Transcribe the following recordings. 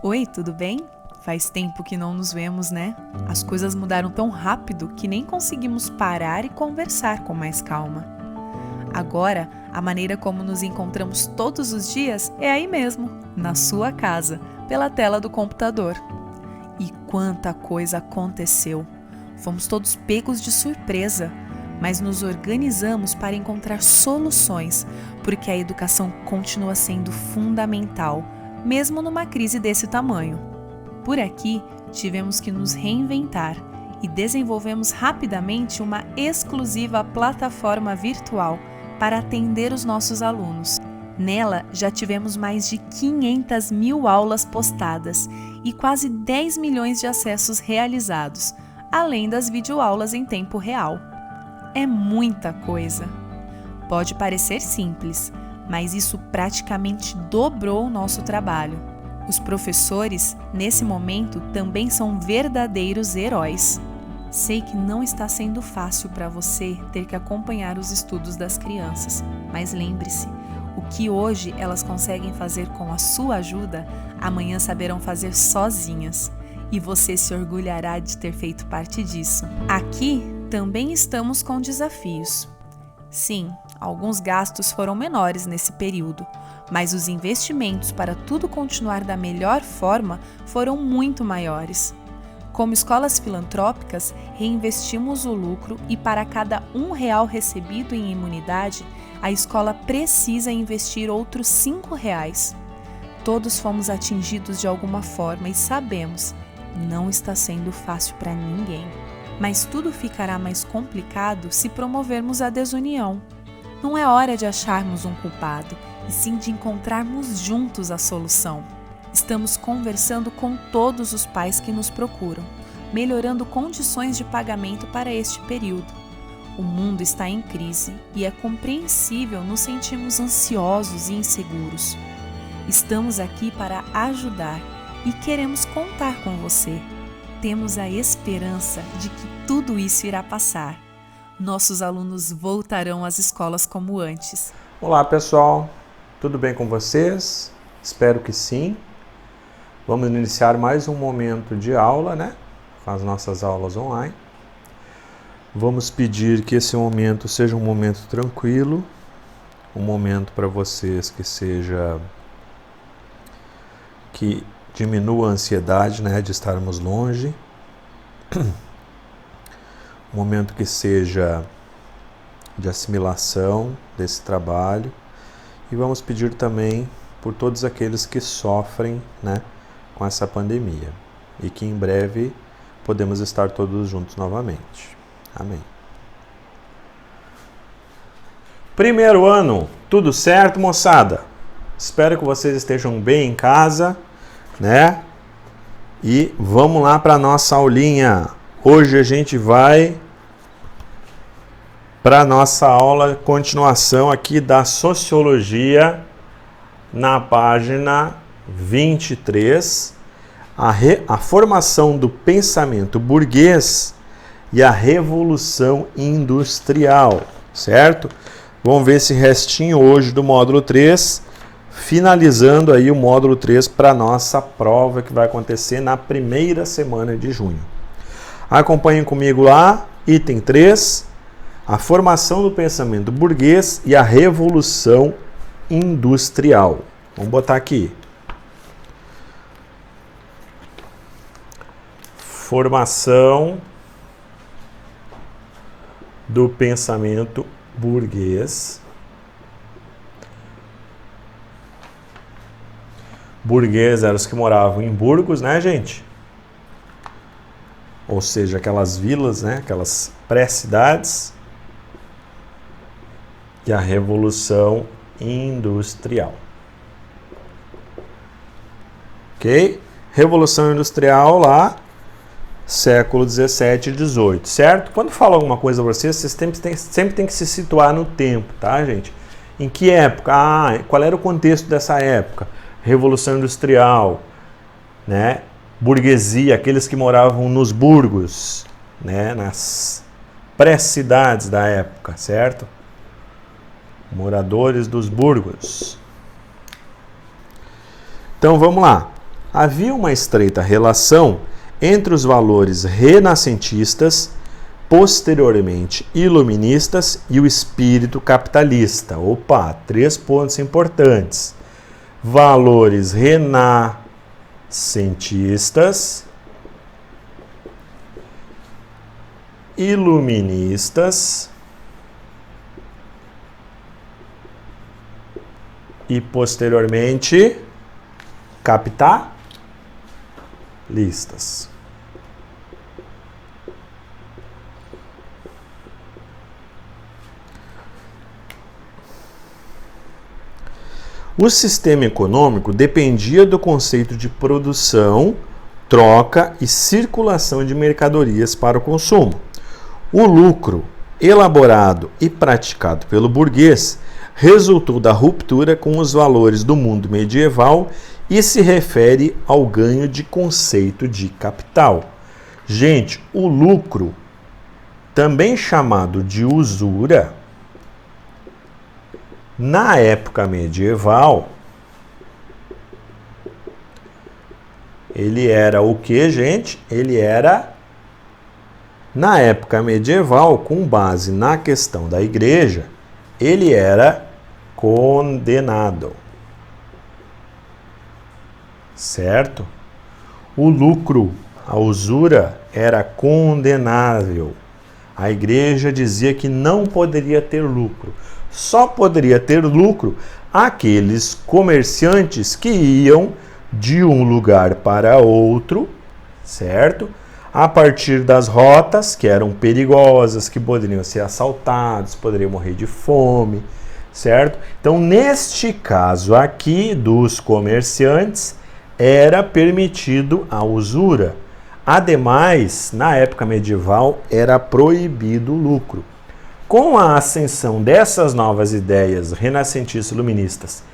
Oi, tudo bem? Faz tempo que não nos vemos, né? As coisas mudaram tão rápido que nem conseguimos parar e conversar com mais calma. Agora, a maneira como nos encontramos todos os dias é aí mesmo, na sua casa, pela tela do computador. E quanta coisa aconteceu! Fomos todos pegos de surpresa, mas nos organizamos para encontrar soluções, porque a educação continua sendo fundamental, mesmo numa crise desse tamanho. Por aqui, tivemos que nos reinventar e desenvolvemos rapidamente uma exclusiva plataforma virtual para atender os nossos alunos. Nela, já tivemos mais de 500 mil aulas postadas e quase 10 milhões de acessos realizados, além das videoaulas em tempo real. É muita coisa. Pode parecer simples, mas isso praticamente dobrou o nosso trabalho. Os professores, nesse momento, também são verdadeiros heróis. Sei que não está sendo fácil para você ter que acompanhar os estudos das crianças, mas lembre-se, o que hoje elas conseguem fazer com a sua ajuda, amanhã saberão fazer sozinhas. E você se orgulhará de ter feito parte disso. Aqui também estamos com desafios. Sim, alguns gastos foram menores nesse período, mas os investimentos para tudo continuar da melhor forma foram muito maiores. Como escolas filantrópicas, reinvestimos o lucro e para cada R$1 recebido em imunidade, a escola precisa investir outros R$5. Todos fomos atingidos de alguma forma e sabemos, não está sendo fácil para ninguém. Mas tudo ficará mais complicado se promovermos a desunião. Não é hora de acharmos um culpado, e sim de encontrarmos juntos a solução. Estamos conversando com todos os pais que nos procuram, melhorando condições de pagamento para este período. O mundo está em crise e é compreensível nos sentirmos ansiosos e inseguros. Estamos aqui para ajudar e queremos contar com você. Temos a esperança de que tudo isso irá passar. Nossos alunos voltarão às escolas como antes. Olá pessoal, tudo bem com vocês? Espero que sim. Vamos iniciar mais um momento de aula, né? Com as nossas aulas online. Vamos pedir que esse momento seja um momento tranquilo, um momento para vocês que diminua a ansiedade, né, de estarmos longe. Um momento que seja de assimilação desse trabalho. E vamos pedir também por todos aqueles que sofrem, né, com essa pandemia. E que em breve podemos estar todos juntos novamente. Amém. Primeiro ano, tudo certo, moçada? Espero que vocês estejam bem em casa, né? E vamos lá para a nossa aulinha. Hoje a gente vai para a nossa aula, continuação aqui da Sociologia, na página 23, a formação do pensamento burguês e a Revolução Industrial, certo? Vamos ver esse restinho hoje do módulo 3, finalizando aí o módulo 3 para a nossa prova que vai acontecer na primeira semana de junho. Acompanhem comigo lá, item 3, a formação do pensamento burguês e a Revolução Industrial. Vamos botar aqui. Formação do pensamento burguês. Burguês eram os que moravam em burgos, né, gente? Ou seja, aquelas vilas, né, aquelas pré-cidades. E a Revolução Industrial. Ok? Revolução Industrial lá, século 17 e 18, certo? Quando falo alguma coisa para vocês, sempre tem que se situar no tempo, tá, gente? Em que época? Qual era o contexto dessa época? Revolução Industrial, né? Burguesia, aqueles que moravam nos burgos, né? Nas pré-cidades da época, certo? Moradores dos burgos. Então vamos lá. havia uma estreita relação entre os valores renascentistas, posteriormente iluministas e o espírito capitalista. Opa, 3 pontos importantes. Valores renascentistas, iluministas e posteriormente capitalistas. O sistema econômico dependia do conceito de produção, troca e circulação de mercadorias para o consumo. O lucro, elaborado e praticado pelo burguês, resultou da ruptura com os valores do mundo medieval e se refere ao ganho de conceito de capital. Gente, o lucro, também chamado de usura, na época medieval, ele era o que, gente? Ele era, na época medieval, com base na questão da igreja, ele era condenado. Certo? O lucro, a usura, era condenável. A igreja dizia que não poderia ter lucro. Só poderia ter lucro aqueles comerciantes que iam de um lugar para outro, certo? A partir das rotas que eram perigosas, que poderiam ser assaltados, poderiam morrer de fome, certo? Então, neste caso aqui dos comerciantes, era permitido a usura. Ademais, na época medieval, era proibido o lucro. Com a ascensão dessas novas ideias renascentistas iluministas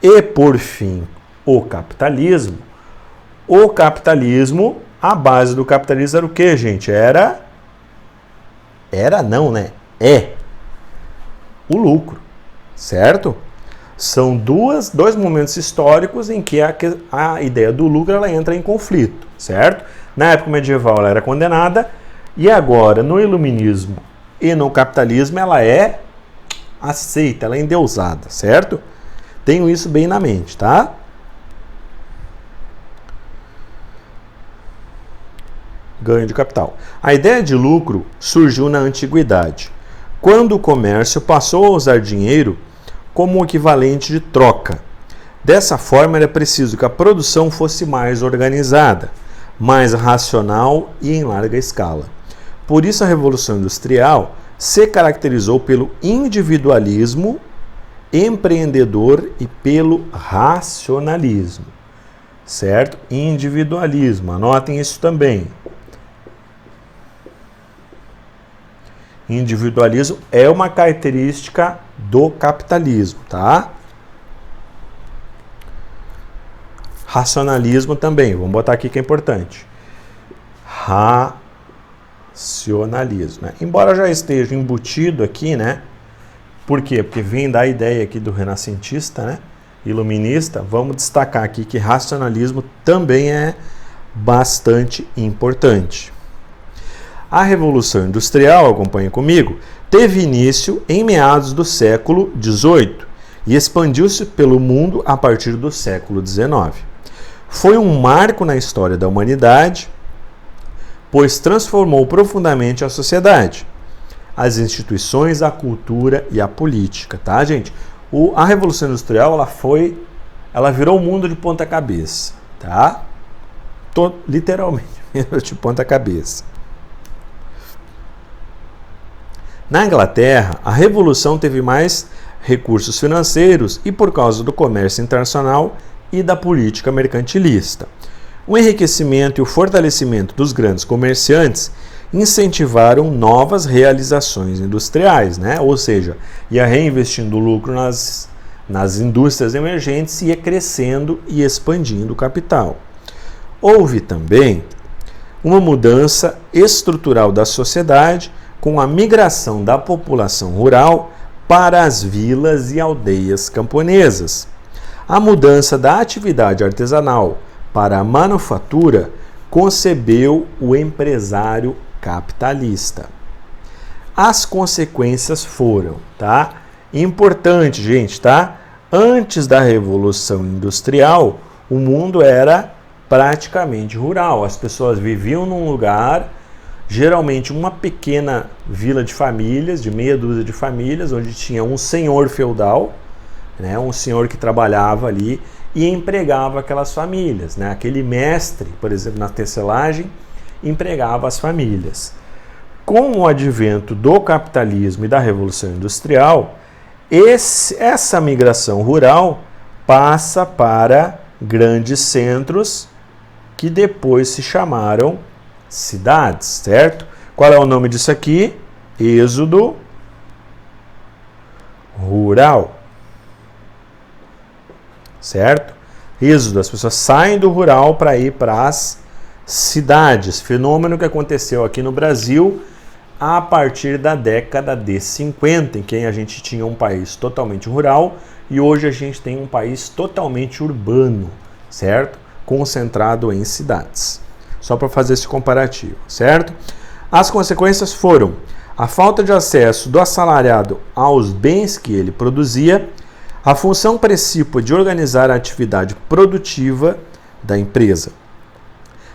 e, por fim, o capitalismo, a base do capitalismo era o que, gente? É o lucro, certo? São dois momentos históricos em que a ideia do lucro ela entra em conflito, certo? Na época medieval ela era condenada e agora no iluminismo e no capitalismo ela é aceita, ela é endeusada, certo? Tenho isso bem na mente, tá? Ganho de capital. A ideia de lucro surgiu na antiguidade, quando o comércio passou a usar dinheiro como um equivalente de troca. Dessa forma, era preciso que a produção fosse mais organizada, mais racional e em larga escala. Por isso, a Revolução Industrial se caracterizou pelo individualismo empreendedor e pelo racionalismo. Certo? Individualismo, anotem isso também. Individualismo é uma característica do capitalismo, tá? Racionalismo também, vamos botar aqui que é importante. Racionalismo, né? Embora já esteja embutido aqui, né? Por quê? Porque vem da ideia aqui do renascentista, né? Iluminista, vamos destacar aqui que racionalismo também é bastante importante. A Revolução Industrial, acompanhe comigo, teve início em meados do século XVIII e expandiu-se pelo mundo a partir do século XIX. Foi um marco na história da humanidade, pois transformou profundamente a sociedade, as instituições, a cultura e a política, tá, gente? A Revolução Industrial, ela virou o mundo de ponta cabeça, tá? Literalmente, de ponta cabeça. Na Inglaterra, a Revolução teve mais recursos financeiros e por causa do comércio internacional e da política mercantilista. O enriquecimento e o fortalecimento dos grandes comerciantes incentivaram novas realizações industriais, né? Ou seja, ia reinvestindo o lucro nas indústrias emergentes e ia crescendo e expandindo o capital. Houve também uma mudança estrutural da sociedade com a migração da população rural para as vilas e aldeias camponesas. A mudança da atividade artesanal para a manufatura concebeu o empresário capitalista. As consequências foram, tá? Importante, gente, tá? Antes da Revolução Industrial, o mundo era praticamente rural. As pessoas viviam num lugar, geralmente uma pequena vila de famílias, de meia dúzia de famílias, onde tinha um senhor feudal, né? Um senhor que trabalhava ali e empregava aquelas famílias, né? Aquele mestre, por exemplo, na tecelagem, empregava as famílias. Com o advento do capitalismo e da Revolução Industrial, essa migração rural passa para grandes centros que depois se chamaram cidades, certo? Qual é o nome disso aqui? Êxodo rural. Certo? Êxodo, as pessoas saem do rural para ir para as cidades. Fenômeno que aconteceu aqui no Brasil a partir da década de 50, em que a gente tinha um país totalmente rural e hoje a gente tem um país totalmente urbano, certo? Concentrado em cidades. Só para fazer esse comparativo, certo? As consequências foram a falta de acesso do assalariado aos bens que ele produzia, a função precípua de organizar a atividade produtiva da empresa.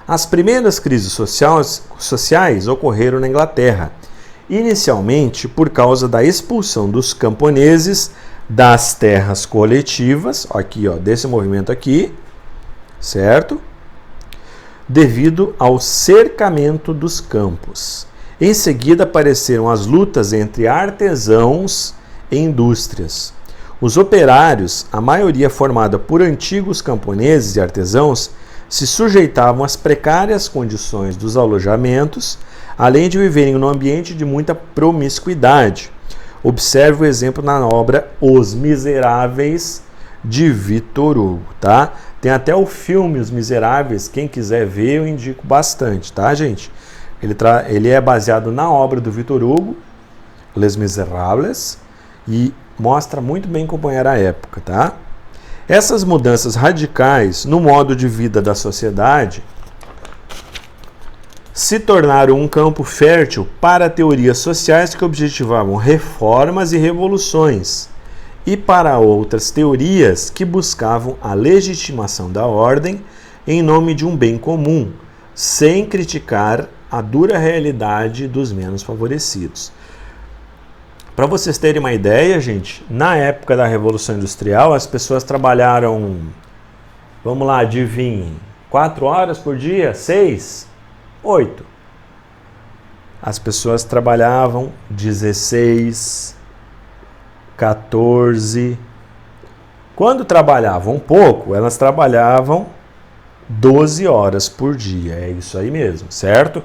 As primeiras crises sociais ocorreram na Inglaterra, inicialmente por causa da expulsão dos camponeses das terras coletivas, aqui, ó, desse movimento aqui, certo? Devido ao cercamento dos campos. Em seguida apareceram as lutas entre artesãos e indústrias. Os operários, a maioria formada por antigos camponeses e artesãos, se sujeitavam às precárias condições dos alojamentos, além de viverem num ambiente de muita promiscuidade. Observe o exemplo na obra Os Miseráveis, de Victor Hugo, tá? Tem até o filme Os Miseráveis, quem quiser ver eu indico bastante, tá, gente? Ele é baseado na obra do Victor Hugo, Les Misérables, e mostra muito bem como era a época, tá? Essas mudanças radicais no modo de vida da sociedade se tornaram um campo fértil para teorias sociais que objetivavam reformas e revoluções, e para outras teorias que buscavam a legitimação da ordem em nome de um bem comum, sem criticar a dura realidade dos menos favorecidos. Para vocês terem uma ideia, gente, na época da Revolução Industrial, as pessoas trabalharam, vamos lá, adivinhem, 4 horas por dia? 6? 8. As pessoas trabalhavam 16, 14. Quando trabalhavam pouco, elas trabalhavam 12 horas por dia. É isso aí mesmo, certo?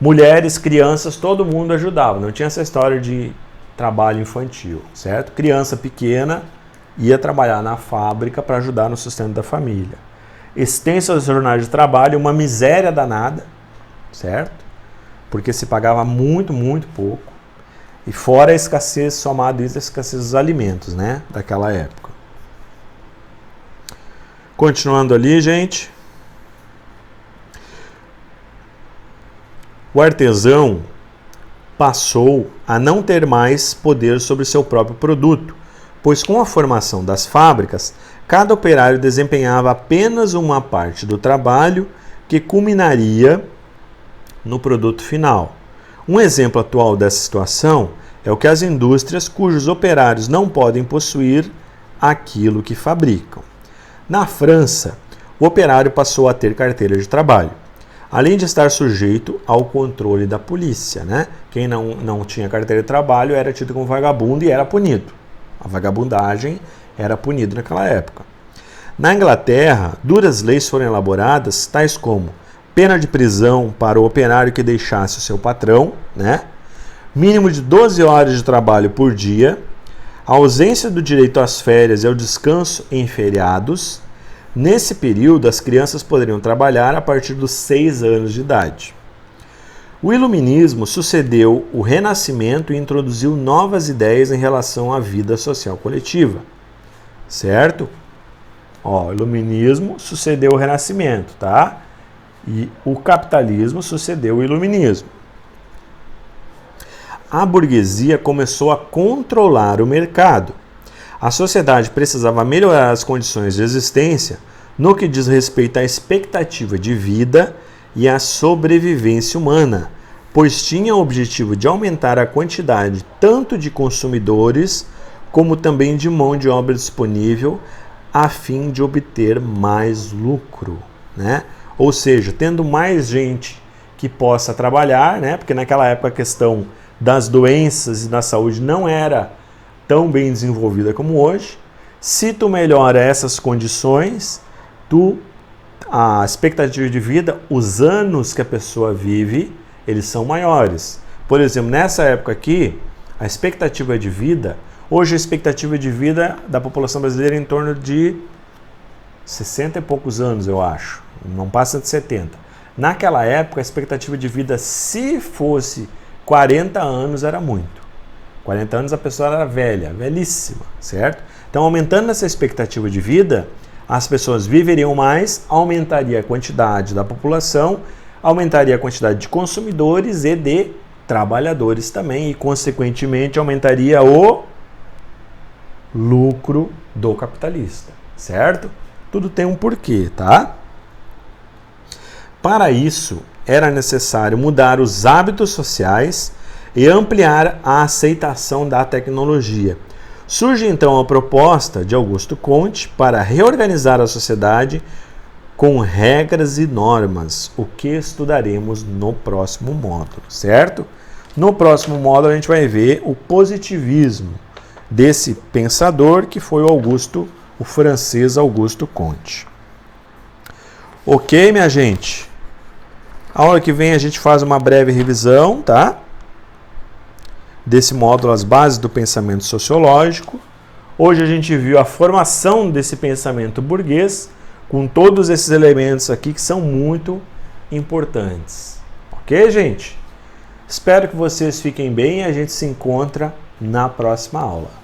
Mulheres, crianças, todo mundo ajudava. Não tinha essa história de trabalho infantil, certo? Criança pequena ia trabalhar na fábrica para ajudar no sustento da família. Extensas jornadas de trabalho, uma miséria danada, certo? Porque se pagava muito, muito pouco. E fora a escassez, somado isso, a escassez dos alimentos, né? Daquela época. Continuando ali, gente. O artesão passou a não ter mais poder sobre seu próprio produto, pois com a formação das fábricas, cada operário desempenhava apenas uma parte do trabalho que culminaria no produto final. Um exemplo atual dessa situação é o que as indústrias cujos operários não podem possuir aquilo que fabricam. Na França, o operário passou a ter carteira de trabalho, além de estar sujeito ao controle da polícia, né? Quem não tinha carteira de trabalho era tido como vagabundo e era punido. A vagabundagem era punida naquela época. Na Inglaterra, duras leis foram elaboradas, tais como pena de prisão para o operário que deixasse o seu patrão, né? Mínimo de 12 horas de trabalho por dia, a ausência do direito às férias e ao descanso em feriados. Nesse período, as crianças poderiam trabalhar a partir dos 6 anos de idade. O Iluminismo sucedeu o Renascimento e introduziu novas ideias em relação à vida social coletiva, certo? Ó, o iluminismo sucedeu o renascimento, tá? E o capitalismo sucedeu o iluminismo. A burguesia começou a controlar o mercado. A sociedade precisava melhorar as condições de existência no que diz respeito à expectativa de vida e à sobrevivência humana, pois tinha o objetivo de aumentar a quantidade tanto de consumidores como também de mão de obra disponível a fim de obter mais lucro, né? Ou seja, tendo mais gente que possa trabalhar, né? Porque naquela época a questão das doenças e da saúde não era tão bem desenvolvida como hoje. Se tu melhora essas condições, a expectativa de vida, os anos que a pessoa vive, eles são maiores. Por exemplo, nessa época aqui, a expectativa de vida, hoje a expectativa de vida da população brasileira é em torno de 60 e poucos anos, eu acho. Não passa de 70. Naquela época, a expectativa de vida, se fosse 40 anos, era muito. 40 anos a pessoa era velha, velhíssima, certo? Então, aumentando essa expectativa de vida, as pessoas viveriam mais, aumentaria a quantidade da população, aumentaria a quantidade de consumidores e de trabalhadores também, e, consequentemente, aumentaria o lucro do capitalista, certo? Tudo tem um porquê, tá? Para isso, era necessário mudar os hábitos sociais e ampliar a aceitação da tecnologia. Surge então a proposta de Augusto Comte para reorganizar a sociedade com regras e normas, o que estudaremos no próximo módulo, certo? No próximo módulo a gente vai ver o positivismo desse pensador que foi o francês Augusto Comte. Ok, minha gente? A aula que vem a gente faz uma breve revisão, tá? Desse módulo, as bases do pensamento sociológico. Hoje a gente viu a formação desse pensamento burguês, com todos esses elementos aqui que são muito importantes. Ok, gente? Espero que vocês fiquem bem e a gente se encontra na próxima aula.